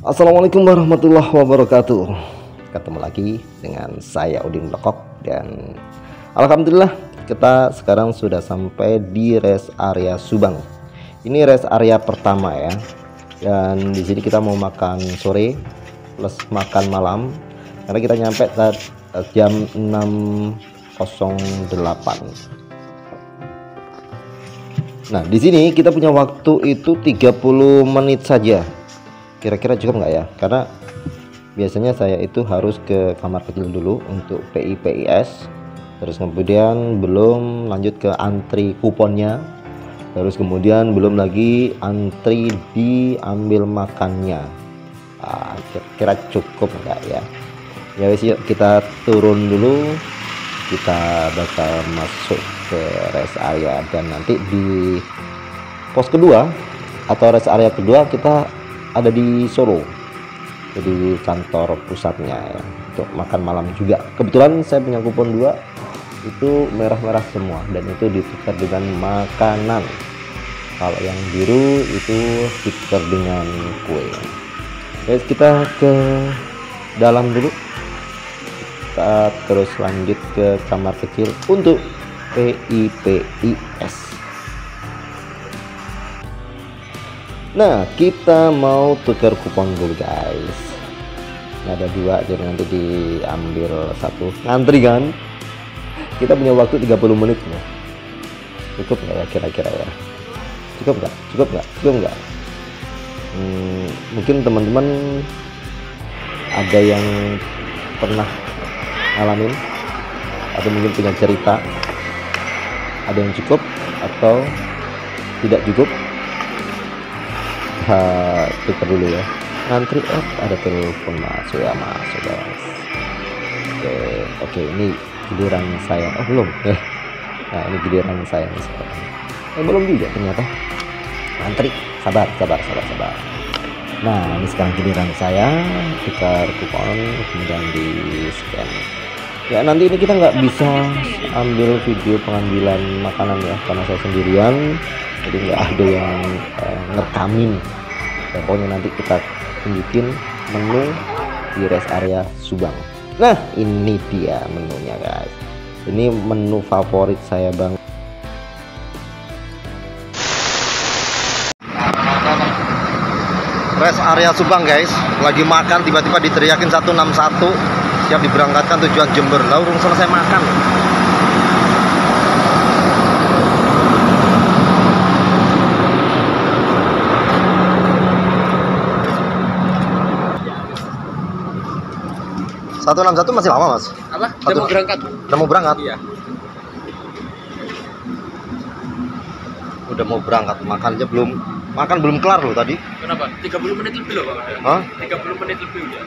Assalamualaikum warahmatullahi wabarakatuh. Ketemu lagi dengan saya Udin Blokok dan alhamdulillah kita sekarang sudah sampai di rest area Subang. Ini rest area pertama ya. Dan di sini kita mau makan sore plus makan malam karena kita nyampe jam 6.08. Nah, di sini kita punya waktu itu 30 menit saja. Kira-kira cukup nggak ya? Karena biasanya saya itu harus ke kamar kecil dulu untuk PIPIS, terus kemudian belum lanjut ke antri kuponnya, terus kemudian belum lagi antri diambil makannya. Kira-kira cukup nggak ya? Ya wes, yuk kita turun dulu, kita bakal masuk ke rest area dan nanti di pos kedua atau rest area kedua kita ada di Solo, jadi kantor pusatnya ya, untuk makan malam juga. Kebetulan saya punya kupon 2 itu merah-merah semua dan itu ditukar dengan makanan. Kalau yang biru itu ditukar dengan kue. Guys, kita ke dalam dulu, kita terus lanjut ke kamar kecil untuk PIPIS. Nah, kita mau tukar kupon dulu guys. Ada 2, jadi nanti diambil 1. Ngantri kan? Kita punya waktu 30 menit ya. Cukup nggak ya kira-kira ya? Cukup nggak? Cukup nggak? Cukup nggak? Mungkin teman-teman ada yang pernah ngalamin atau mungkin punya cerita, ada yang cukup atau tidak cukup. Tukar dulu ya, ngantri. Ada telepon masuk ya, masuk guys. Oke, ini giliran saya. Belum ya. Nah, ini giliran saya nih sekarang. Belum juga ternyata. Ngantri, sabar. Nah, ini sekarang giliran saya tukar kupon, kemudian di scan ya. Nanti ini kita nggak bisa ambil video pengambilan makanan ya, karena saya sendirian, jadi nggak ada yang ngerekamin ya. Pokoknya nanti kita tunjukin menu di rest area Subang. Nah, ini dia menunya guys. Ini menu favorit saya banget. Rest area Subang guys, lagi makan tiba-tiba diteriakin 161, siap diberangkatkan tujuan Jember. Lalu selesai makan. Satu 61 masih lama mas? Apa? Udah mau berangkat? Udah mau berangkat? Iya. Udah mau berangkat, makan aja belum. Makan belum kelar loh tadi. Kenapa? 30 menit lebih loh Pak. Hah? 30 menit lebih udah.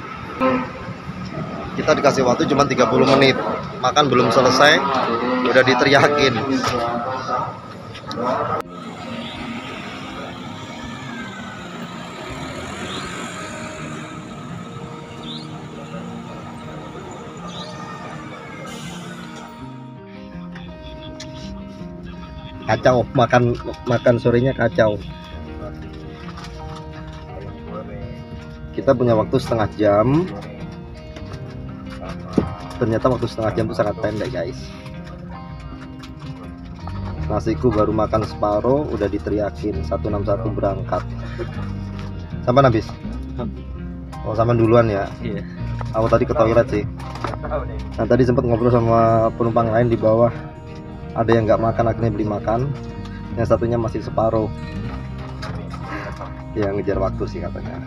Kita dikasih waktu cuma 30 menit. Makan belum selesai, udah diteriakin. Kacau, makan sorenya kacau. Kita punya waktu setengah jam. Ternyata waktu setengah jam itu sangat pendek guys. Nasiku baru makan separuh udah diteriakin 161 berangkat. Sampai habis? Oh, sampai duluan ya? Iya. Aku tadi ke toilet sih. Nah, tadi sempat ngobrol sama penumpang lain di bawah. Ada yang nggak makan akhirnya beli makan, yang satunya masih separuh. Yang ngejar waktu sih katanya.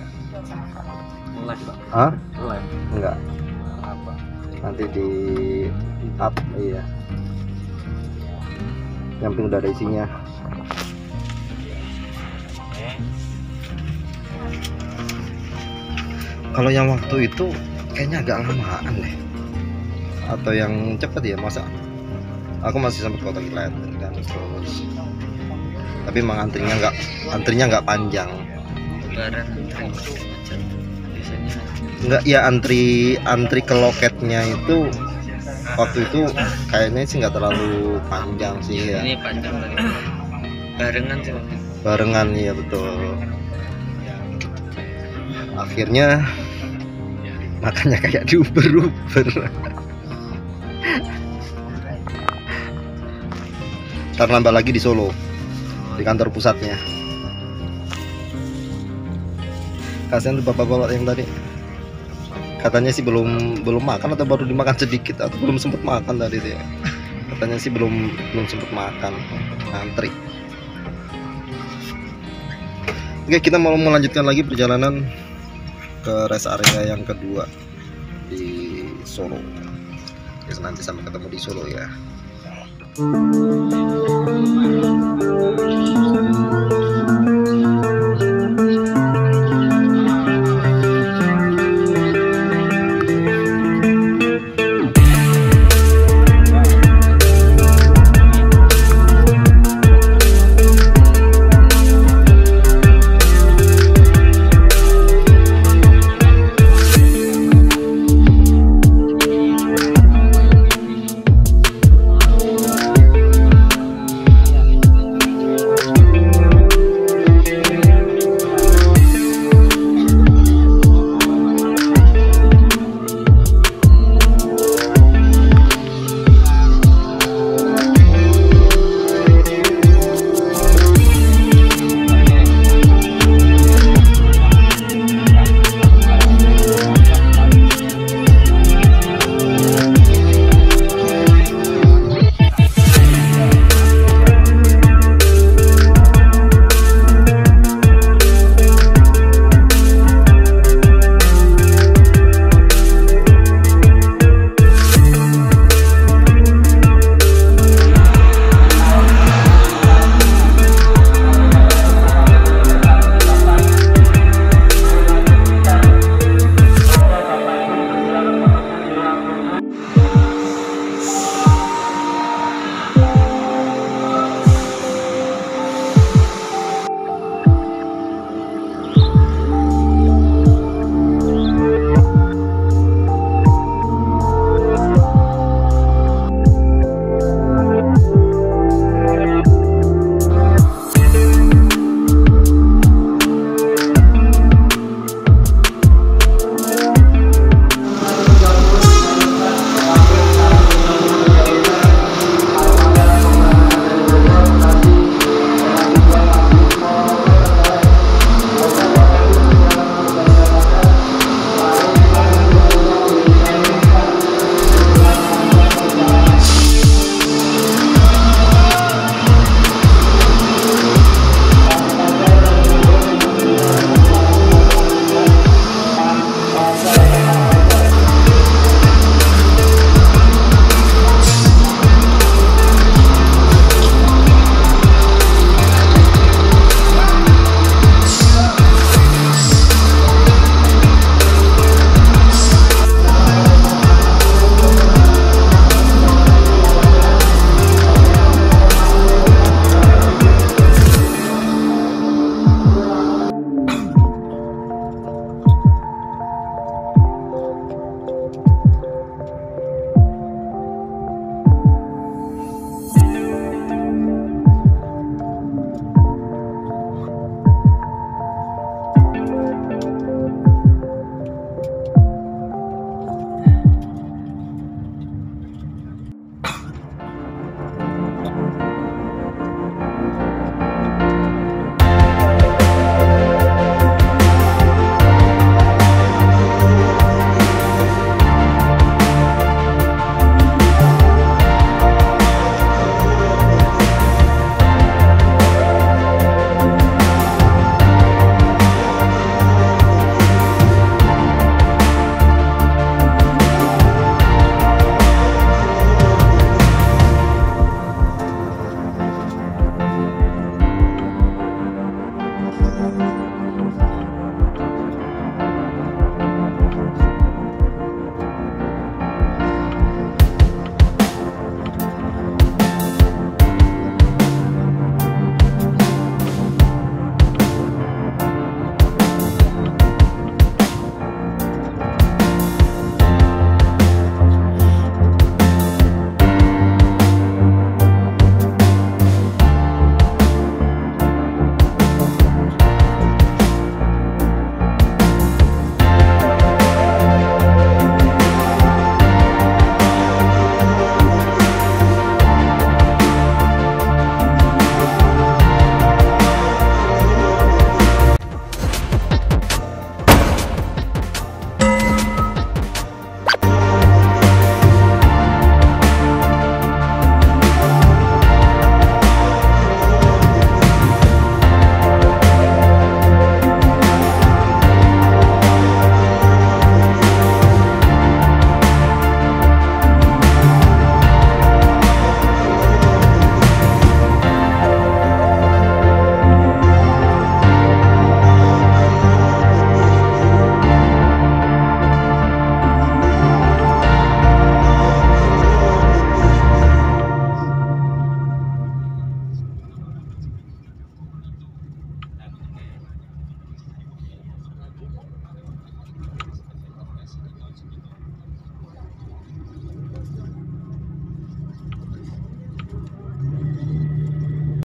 Live Pak. Hah? Live. Enggak. Apa? Nanti di up. Iya. Yang penting udah ada isinya. Kalau yang waktu itu kayaknya agak lamaan deh. Atau yang cepet ya, masa? Aku masih sempat ke toilet kan, terus tapi emang antrinya nggak panjang. Lebaran antri macet biasanya. Enggak ya, antri ke loketnya itu waktu itu kayaknya sih nggak terlalu panjang sih ya. Ini panjang lagi. Barengan sih. Barengan ya, betul. Akhirnya makannya kayak di Uber. Ntar nambah lagi di Solo, di kantor pusatnya. Kasihan tuh bapak-bapak yang tadi, katanya sih belum makan atau baru dimakan sedikit atau belum sempat makan tadi tuh ya. Katanya sih belum sempat makan, ngantri. Oke, kita mau melanjutkan lagi perjalanan ke rest area yang kedua di Solo. Oke, nanti sampai ketemu di Solo ya.